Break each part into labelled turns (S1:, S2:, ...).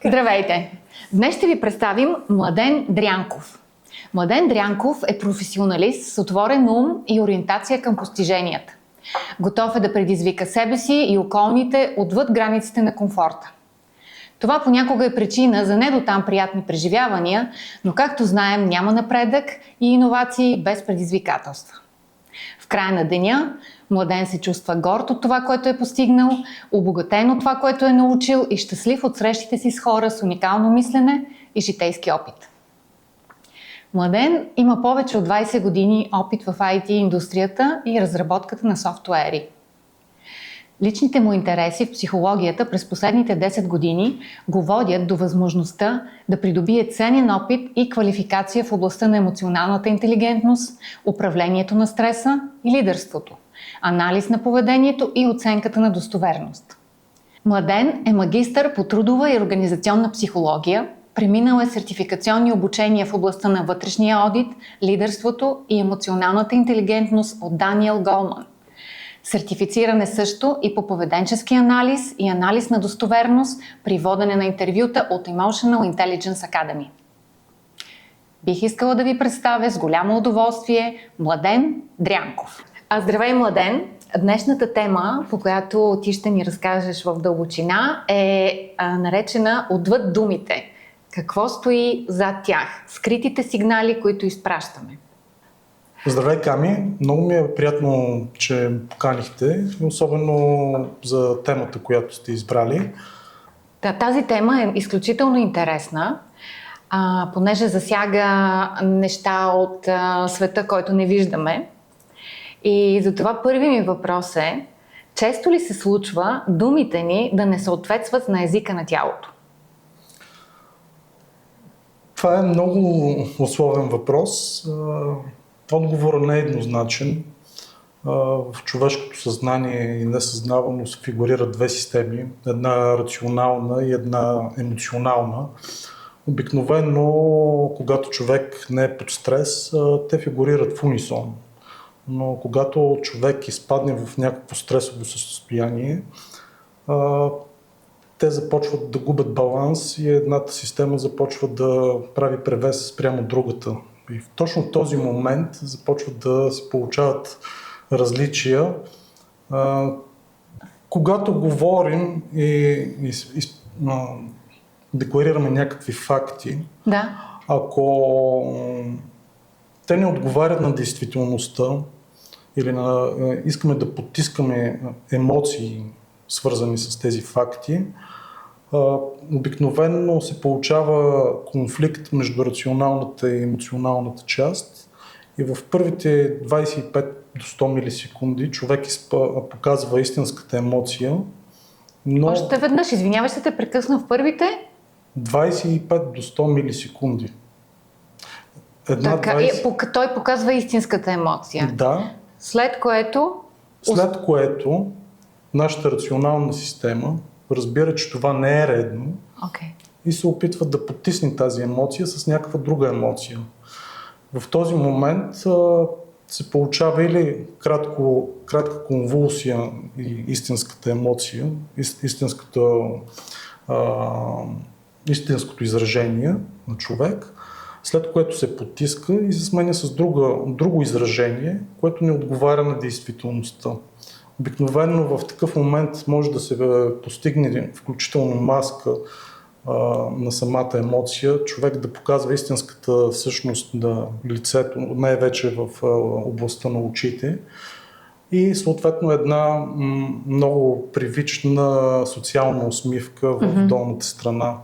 S1: Здравейте! Днес ще ви представим Младен Дрянков. Младен Дрянков е професионалист с отворен ум и ориентация към постиженията. Готов е да предизвика себе си и околните отвъд границите на комфорта. Това понякога е причина за не дотам приятни преживявания, но както знаем, няма напредък и иновации без предизвикателства. В края на деня Младен се чувства горд от това, което е постигнал, обогатен от това, което е научил и щастлив от срещите си с хора с уникално мислене и житейски опит. Младен има повече от 20 години опит в IT индустрията и разработката на софтуери. Личните му интереси в психологията през последните 10 години го водят до възможността да придобие ценен опит и квалификация в областта на емоционалната интелигентност, управлението на стреса и лидерството, анализ на поведението и оценката на достоверност. Младен е магистър по трудова и организационна психология, преминал е сертификационни обучения в областта на вътрешния одит, лидерството и емоционалната интелигентност от Даниел Голман. Сертифициран е също и по поведенчески анализ и анализ на достоверност при водене на интервюта от Emotional Intelligence Academy. Бих искала да ви представя с голямо удоволствие Младен Дрянков. Здравей, Младен! Днешната тема, по която ти ще ни разкажеш в дълбочина, е наречена "Отвъд думите". Какво стои зад тях? Скритите сигнали, които изпращаме.
S2: Здравей, Ками! Много ми е приятно, че ме поканихте, особено за темата, която сте избрали.
S1: Тази тема е изключително интересна, понеже засяга неща от света, който не виждаме. И затова първи ми въпрос е: често ли се случва думите ни да не съответстват на езика на тялото?
S2: Това е много условен въпрос. Отговорът не е еднозначен. В човешкото съзнание и несъзнавано се фигурират две системи. Една рационална и една емоционална. Обикновено, когато човек не е под стрес, те фигурират в унисон. Но когато човек изпадне в някакво стресово състояние, те започват да губят баланс и едната система започва да прави превес спрямо другата. И в точно този момент започват да се получават различия. Когато говорим и декларираме някакви факти, ако те не отговарят на действителността или искаме да потискаме емоции, свързани с тези факти, обикновено се получава конфликт между рационалната и емоционалната част и в първите 25 до 100 милисекунди човек показва истинската емоция. Но
S1: още веднъж, извинявай, ще те прекъсна, в първите
S2: 25 до 100 милисекунди.
S1: Той показва истинската емоция.
S2: Да.
S1: След което
S2: нашата рационална система разбира, че това не е редно и се опитва да потисне тази емоция с някаква друга емоция. В този момент се получава или кратка конвулсия и истинската емоция, истинското изражение на човек, след което се потиска и се сменя с друго изражение, което не отговаря на действителността. Обикновено в такъв момент може да се постигне включително маска на самата емоция, човек да показва истинската същност на лицето, най-вече в областта на очите и съответно една много привична социална усмивка в долната страна.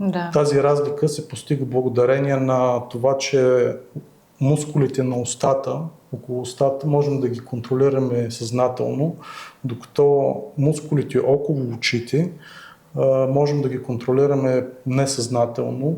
S1: Да.
S2: Тази разлика се постига благодарение на това, че мускулите на устата, около устата, можем да ги контролираме съзнателно, докато мускулите около очите можем да ги контролираме несъзнателно.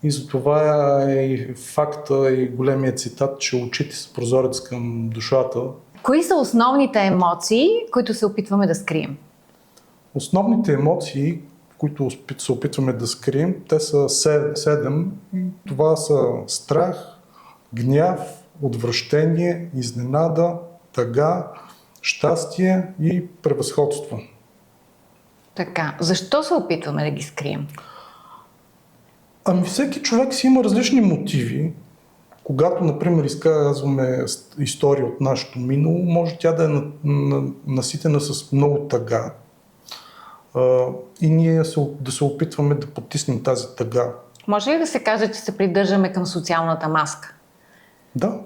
S2: И затова е и факта и големия цитат, че очите са прозорец към душата.
S1: Кои са основните емоции, които се опитваме да скрием?
S2: Основните емоции, които се опитваме да скрием, те са 7. Това са страх, гняв, отвращение, изненада, тъга, щастие и превъзходство.
S1: Така, защо се опитваме да ги скрием?
S2: Ами всеки човек си има различни мотиви. Когато, например, изказваме история от нашето минало, може тя да е наситена с много тъга. И ние да се опитваме да потиснем тази тъга.
S1: Може ли да се каже, че се придържаме към социалната маска?
S2: Да.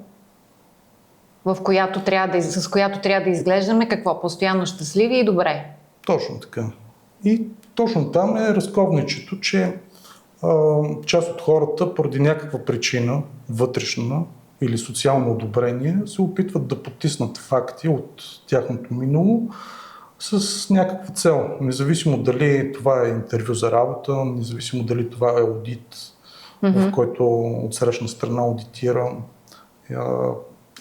S1: С която трябва да изглеждаме какво? Постоянно щастливи и добре.
S2: Точно така. И точно там е разковничето, че част от хората поради някаква причина, вътрешна или социално одобрение, се опитват да потиснат факти от тяхното минало с някаква цел. Независимо дали това е интервю за работа, независимо дали това е аудит, в който от срещна страна аудитира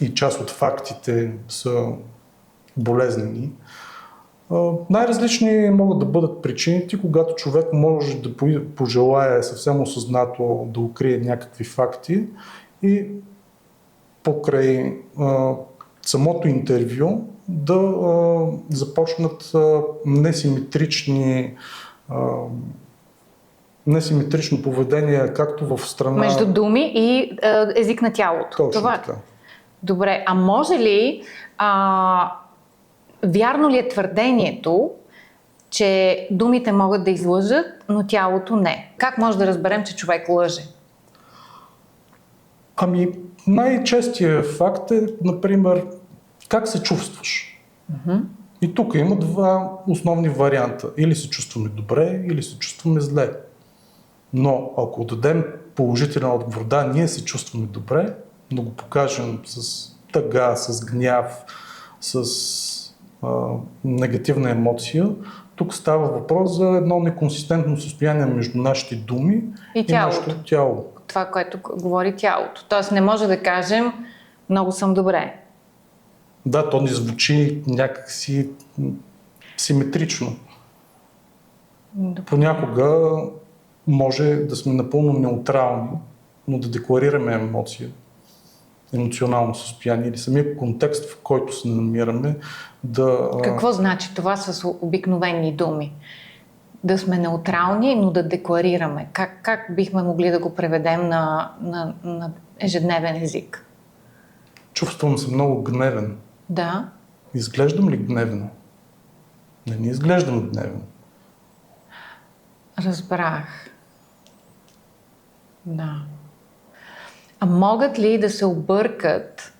S2: и част от фактите са болезнени. Най-различни могат да бъдат причините, когато човек може да пожелае съвсем осъзнато да укрие някакви факти и покрай самото интервю да започнат несиметрично поведение, както в страна...
S1: Между думи и език на тялото.
S2: Точно така.
S1: Добре, а може ли... Вярно ли е твърдението, че думите могат да излъжат, но тялото не? Как може да разберем, че човек лъже?
S2: Ами, най-честият факт е, например, как се чувстваш. И тук има два основни варианта. Или се чувстваме добре, или се чувстваме зле. Но ако дадем положителен отговор, да, ние се чувстваме добре, но го покажем с тъга, с гняв, с негативна емоция, тук става въпрос за едно неконсистентно състояние между нашите думи и нашето тяло.
S1: Това, което говори тялото. Тоест не може да кажем много съм добре.
S2: Да, то ни звучи някакси симетрично. Понякога може да сме напълно неутрални, но да декларираме емоция, емоционално състояние или самия контекст, в който се намираме.
S1: Какво значи това с обикновени думи? Да сме неутрални, но да декларираме. Как бихме могли да го преведем на ежедневен език?
S2: Чувствам се много гневен.
S1: Да.
S2: Изглеждам ли гневен? Не изглеждам гневен.
S1: Разбрах. Да. А могат ли да се объркат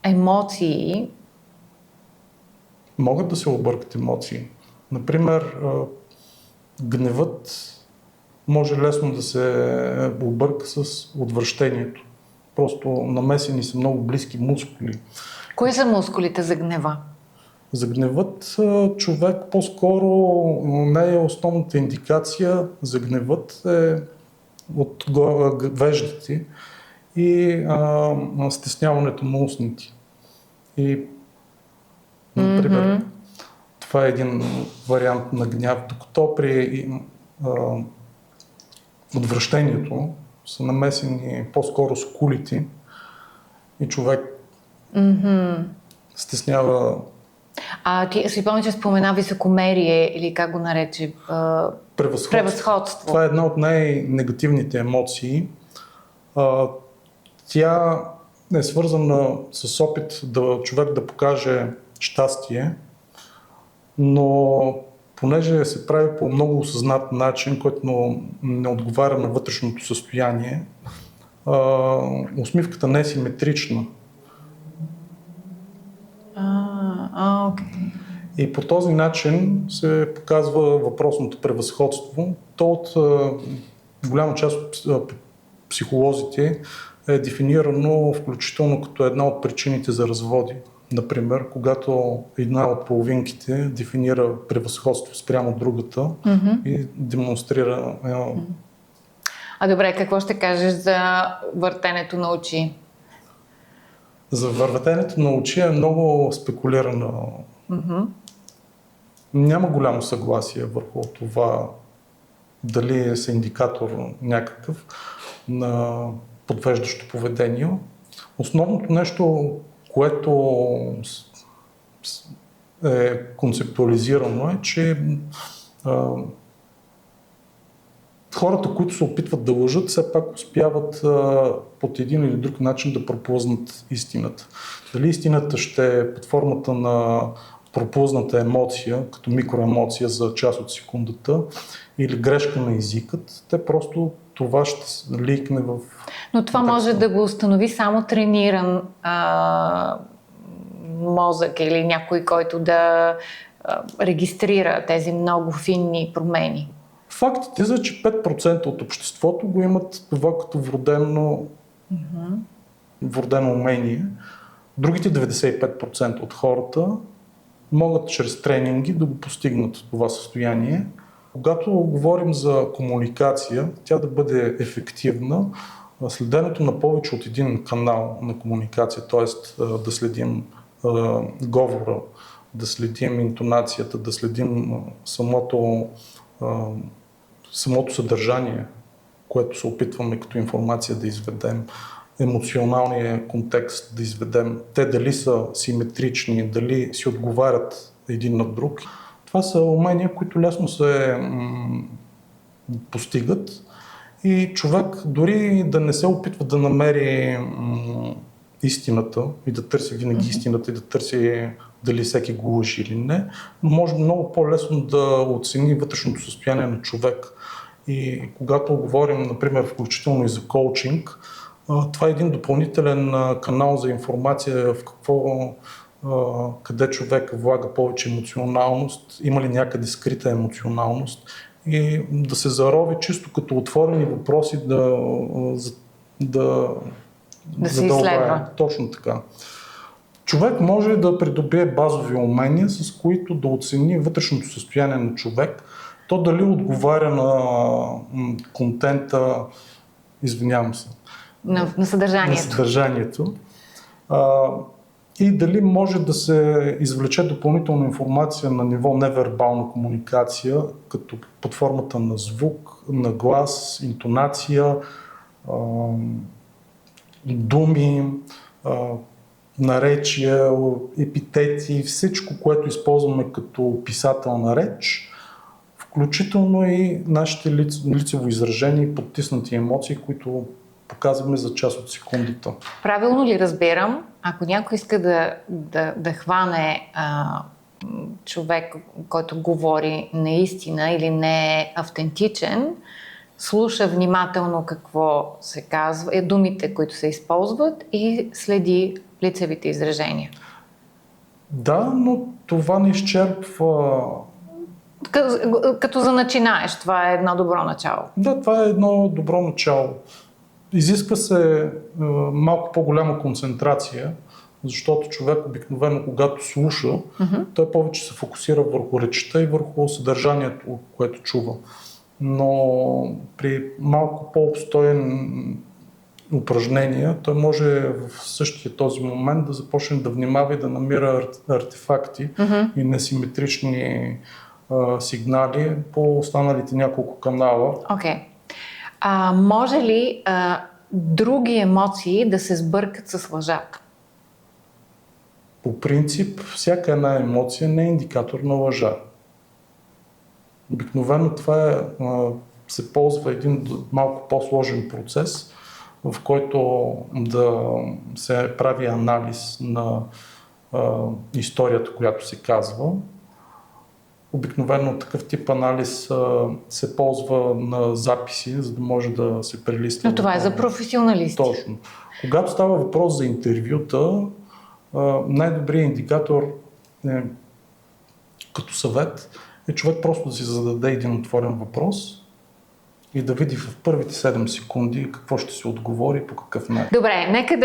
S1: емоции?
S2: Могат да се объркат емоции. Например, гневът може лесно да се обърка с отвращението. Просто намесени са много близки мускули.
S1: Кои са мускулите за гнева?
S2: За гневът човек по-скоро не е основната индикация. За гневът е от веждите и стесняването на устните. И, например, това е един вариант на гняв, докато при отвращението са намесени по-скоро скулите и човек стеснява.
S1: Ти си помня, че спомена високомерие или как го нарече? Превъзходство.
S2: Това е една от най-негативните емоции. Тя е свързана с опит човек да покаже щастие, но понеже се прави по много осъзнат начин, който не отговаря на вътрешното състояние, усмивката не е симетрична.
S1: Okay.
S2: И по този начин се показва въпросното превъзходство. То от голяма част от психолозите е дефинирано включително като една от причините за разводи. Например, когато една от половинките дефинира превъзходство спрямо другата и демонстрира...
S1: Добре, какво ще кажеш за въртенето на очи?
S2: За въртенето на очи е много спекулирано. Няма голямо съгласие върху това дали е индикатор някакъв на подвеждащо поведение. Основното нещо, което е концептуализирано, е, че хората, които се опитват да лъжат, все пак успяват под един или друг начин да пропуснат истината. Дали истината ще е под формата на пропусната емоция, като микроемоция за част от секундата, или грешка на езикът, те просто това ще ликне в...
S1: Но това може да го установи само трениран мозък или някой, който да регистрира тези много финни промени.
S2: Фактите са, че 5% от обществото го имат това като вродено умение. Другите 95% от хората могат чрез тренинги да го постигнат това състояние. Когато говорим за комуникация, тя да бъде ефективна, следенето на повече от един канал на комуникация, т.е. да следим говора, да следим интонацията, да следим самото съдържание, което се опитваме като информация да изведем, емоционалния контекст да изведем, те дали са симетрични, дали си отговарят един на друг. Това са умения, които лесно се постигат и човек дори да не се опитва да намери истината и да търси винаги истината и да търси дали всеки го лъжи или не, но може много по-лесно да оцени вътрешното състояние на човек. И когато говорим, например, включително и за коучинг, това е един допълнителен канал за информация в къде човек влага повече емоционалност, има ли някъде скрита емоционалност и да се зарови чисто като отворени въпроси да
S1: се изследва.
S2: Точно така. Човек може да придобие базови умения, с които да оцени вътрешното състояние на човек, то дали отговаря на контента, извинявам се,
S1: на съдържанието.
S2: На съдържанието. И дали може да се извлече допълнителна информация на ниво невербална комуникация, като под формата на звук, на глас, интонация, думи, наречия, епитети, всичко, което използваме като писателна реч, включително и нашите лицево изражения и подтиснати емоции, които показваме за част от секундата.
S1: Правилно ли разбирам, ако някой иска да хване човек, който говори наистина или не е автентичен, слуша внимателно какво се казва, думите, които се използват и следи лицевите изражения? Да,
S2: но това не изчерпва...
S1: Като за начинаеш, това е едно добро начало.
S2: Да, това е едно добро начало. Изисква се малко по-голяма концентрация, защото човек обикновено, когато слуша, той повече се фокусира върху речта и върху съдържанието, което чува. Но при малко по-обстоен упражнение, той може в същия този момент да започне да внимава и да намира артефакти и несиметрични сигнали по останалите няколко канала.
S1: Окей. Може ли други емоции да се сбъркат с лъжата?
S2: По принцип, всяка една емоция не е индикатор на лъжа. Обикновено това се ползва един малко по-сложен процес, в който да се прави анализ на историята, която се казва. Обикновено такъв тип анализ се ползва на записи, за да може да се прелиства.
S1: Но това е за професионалисти.
S2: Точно. Когато става въпрос за интервюта, най-добрият индикатор като съвет е човек просто да си зададе един отворен въпрос и да види в първите 7 секунди какво ще се отговори, по какъв начин.
S1: Добре, нека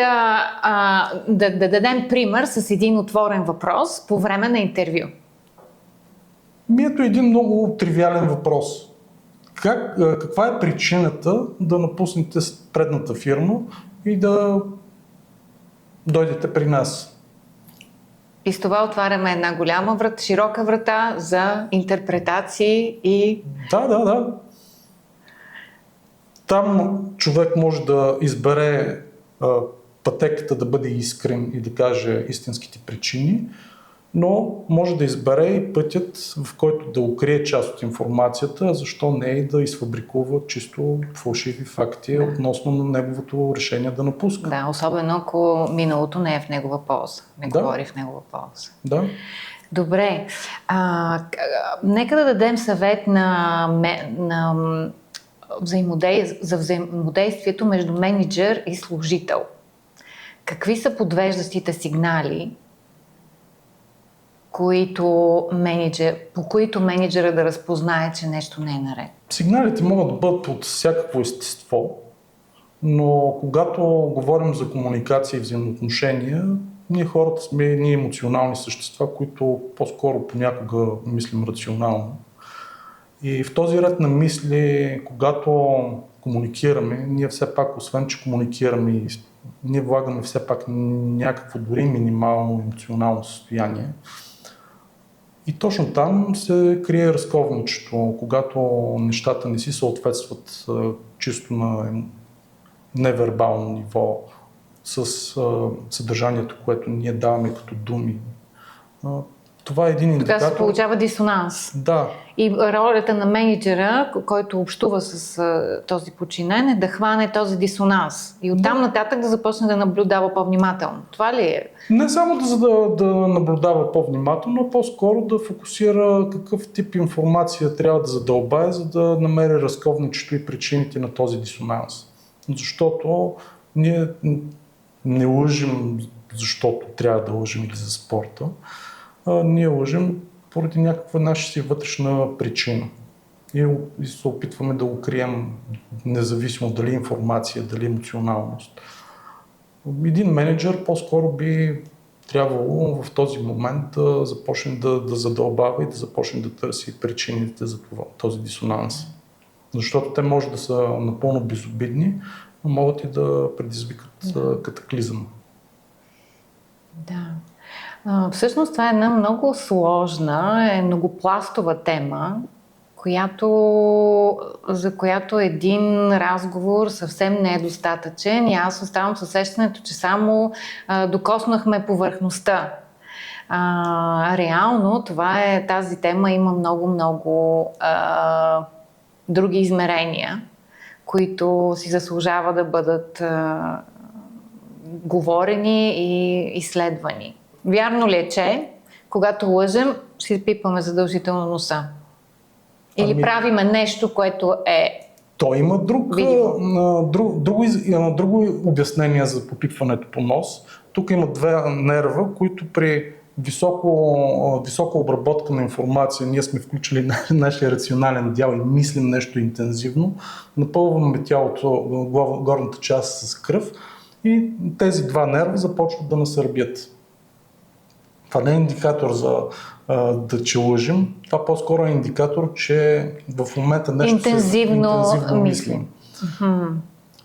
S1: да дадем пример с един отворен въпрос по време на интервю.
S2: Ето един много тривиален въпрос. Каква е причината да напуснете предната фирма и да дойдете при нас?
S1: И с това отваряме една голяма широка врата за интерпретации и...
S2: Да. Там човек може да избере пътеката да бъде искрен и да каже истинските причини, но може да избере и пътят, в който да укрие част от информацията, защо не и да изфабрикува чисто фалшиви факти относно неговото решение да напуска.
S1: Да, особено ако миналото не е в негова полза, не говори в негова полза.
S2: Да.
S1: Добре, нека да дадем съвет за взаимодействието между мениджър и служител. Какви са подвеждащите сигнали, по които мениджъра да разпознае, че нещо не е наред?
S2: Сигналите могат да бъдат от всякакво естество, но когато говорим за комуникация и взаимоотношения, ние хората сме ние емоционални същества, които по-скоро понякога мислим рационално. И в този ред на мисли, когато комуникираме, ние все пак, освен че комуникираме, ние влагаме все пак някакво дори минимално емоционално състояние. И точно там се крие разковничето, когато нещата не си съответстват чисто на невербално ниво с съдържанието, което ние даваме като думи. Това е един индикатор.
S1: Тогава се получава дисонанс.
S2: Да.
S1: И ролята на мениджъра, който общува с този подчинен, е да хване този дисонанс. И оттам нататък да започне да наблюдава по-внимателно. Това ли е?
S2: Не само да наблюдава по-внимателно, а по-скоро да фокусира какъв тип информация трябва да задълбае, за да намери разковничето и причините на този дисонанс. Защото ние не лъжим, защото трябва да лъжим или за спорта. Ние лъжим поради някаква наша си вътрешна причина. И се опитваме да укрием, независимо дали информация, дали емоционалност. Един менеджер по-скоро би трябвало в този момент да започне да задълбава и да започне да търси причините за този дисонанс. Защото те може да са напълно безобидни, но могат и да предизвикат катаклизъм.
S1: Да. Всъщност това е една много сложна, многопластова тема, за която един разговор съвсем не е достатъчен и аз оставам с усещането, че само докоснахме повърхността. Реално тази тема има много други измерения, които си заслужава да бъдат говорени и изследвани. Вярно ли е, че когато лъжем, си пипаме задължително носа? Или правиме нещо, което е...
S2: То има друго обяснение за попипването по нос. Тук има две нерва, които при висока обработка на информация, ние сме включили нашия рационален дял и мислим нещо интензивно, напълваме тялото, горната част с кръв и тези два нерва започват да насърбят. Това не е индикатор да че лъжим, това по-скоро е индикатор, че в момента нещо интензивно мислим.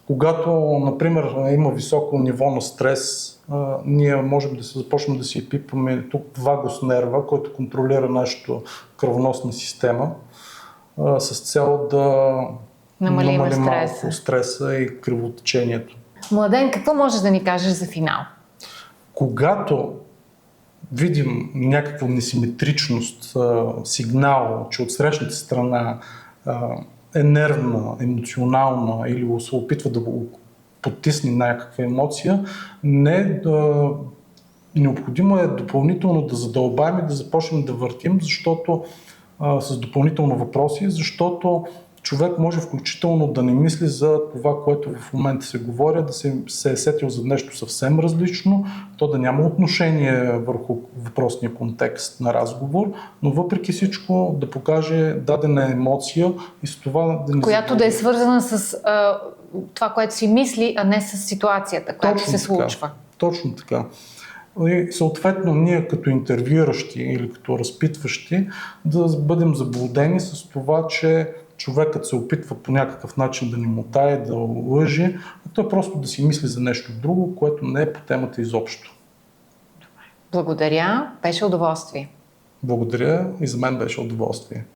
S2: Когато, например, има високо ниво на стрес, ние можем да се започнем да си пипаме тук вагус нерва, който контролира нашата кръвоносна система, с цел да намалим малко стреса и кръвотечението.
S1: Младен, какво можеш да ни кажеш за финал?
S2: Когато видим някаква несиметричност, сигнал, че от срещната страна е нервна, емоционална или се опитва да го потисне някаква емоция, необходимо е допълнително да задълбаем и да започнем да въртим, защото с допълнително въпроси, защото човек може включително да не мисли за това, което в момента се говори, да се е сетил за нещо съвсем различно, то да няма отношение върху въпросния контекст на разговор, но въпреки всичко да покаже дадена емоция и с това да не...
S1: Която да е свързана с това, което си мисли, а не с ситуацията, която се случва.
S2: Точно така. И съответно ние като интервюиращи или като разпитващи да бъдем заблудени с това, че човекът се опитва по някакъв начин да ни мотае, да лъжи, а той просто да си мисли за нещо друго, което не е по темата изобщо.
S1: Благодаря, беше удоволствие.
S2: Благодаря и за мен беше удоволствие.